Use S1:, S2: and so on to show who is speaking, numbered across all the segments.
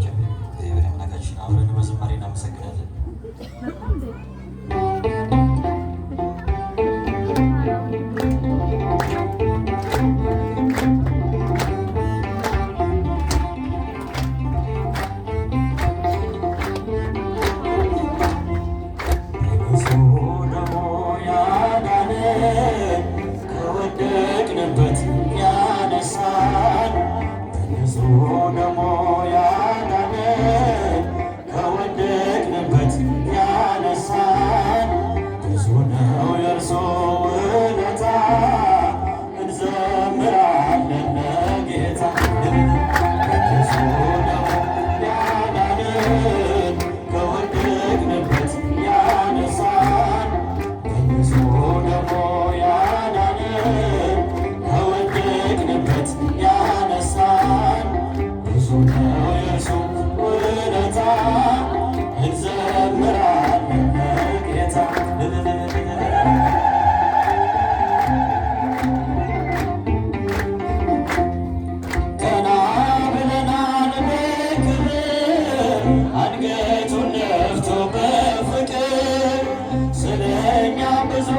S1: እግዚአብሔር አምላካችን አብረን በዝማሬ እናመሰግናለን። ከወደቅንበት ያነሳን ደሞ ያዳነን ከወደቅንበት ያነሳን ብዙ ነው የእርሱ ውለታ እንዘምራለን ለጌታ። ብዙ ነው ያዳነን ከወደቅንበት ያነሳን ብዙ ደግሞ ያዳነን ከወደቅንበት ያነሳን ብዙ ነው የእርሱ ውለታ እንዘምራለን ለጌታ። ቀና ብለናል በክብር አንገቱን ነፍቶ በፍቅር ስለኛ ብዙ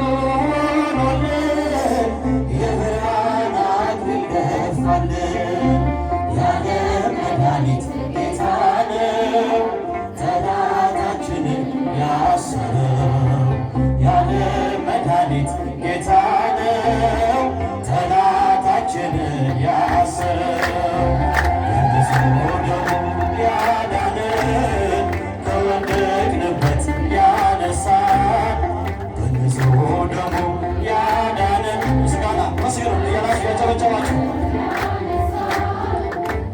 S1: ሆኖልን የብርሃን አክሊል ደፋልን። የዓለም መድኃኒት ጌታ ነው ጠላታችንን ያሰረው። የዓለም መድኃኒት ጌታ ነው ጠላታችንን ያሰረው። በብዙ ደሙ ያዳነን ከወደቅንበት ያነሳን በብዙ ደሙ ያዳነን። ምስጋና መስገኑ እያላችሁ ያጨበጨባችሁ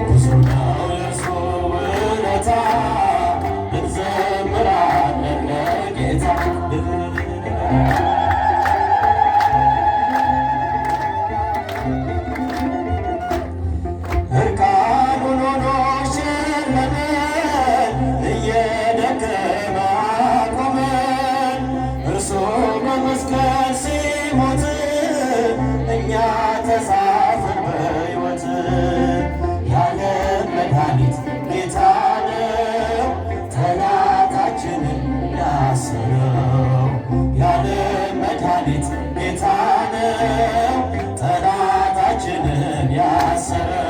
S1: ብዙ ነው የእርሱ ውለታ እንዘምራለን ለጌታ። እርቃኑን ሆኖ ሸለመን እየደከመ አቆመን። እርሱ በመስቀል ሲሞት እኛ ተሳፍን በሕይወት። የዓለም መድኃኒት ጌታ ነው ጠላታችንን ያሰረው። የዓለም መድኃኒት ጌታ ነው ጠላታችንን ያሰረው።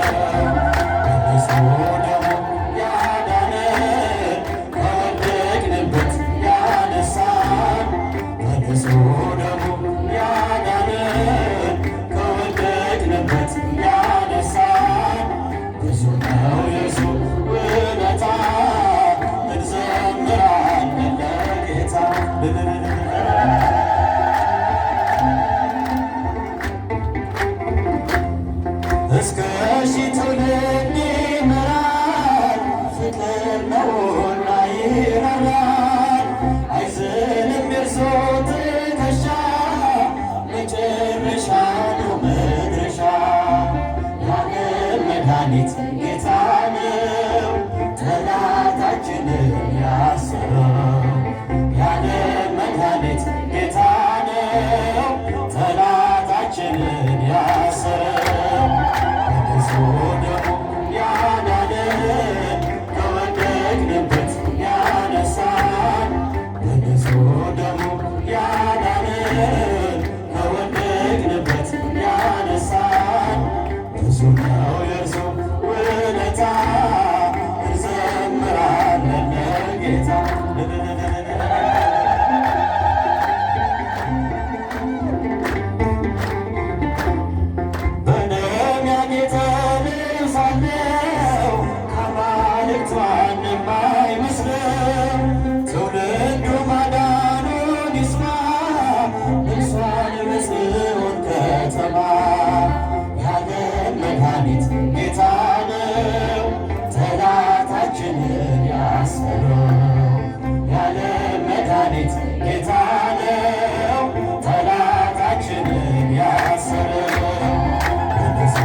S1: በብዙ ደሙ ያዳነን ከወደቅንበት ያነሳን በብዙ ደሙ ያዳነን ከወደቅንበት ያነሳን ብዙ ነው የእርሱ ውለታ እንዘምራለን ለጌታ። እስከ ሺህ ትውልድ ይምራል ፍቅር ነውና ይራራል። አይዝልም የእርሱ ትከሻ መጨረሻ ነው መድረሻ። የዓለም መድኃኒት ጌታ ነው ጠላታችንን ያሰረው። የዓለም መድኃኒት ጌታ ነው ጠላታችንን ያሰረው። በብዙ ደሙ ያዳነን ከወደቅንበት ያነሳን በብዙ ደሙ ያዳነን ከወደቅንበት ያነሳን ብዙ ነው የእርሱ ውለታ እንዘምራለን ለጌታ። በደም ያጌጠ ልብስ አለው ከአማልክት ማንም አይመስልም። ትውልዱ ማዳኑን ይስማ ልብሷን በጽዮን ከተማ። የዓለም መድኃኒት ጌታ ነው ጠላታችንን ያሰረው። የዓለም መድኃኒት ጌታ ነው ጠላታችንን ያሰረው። በብዙ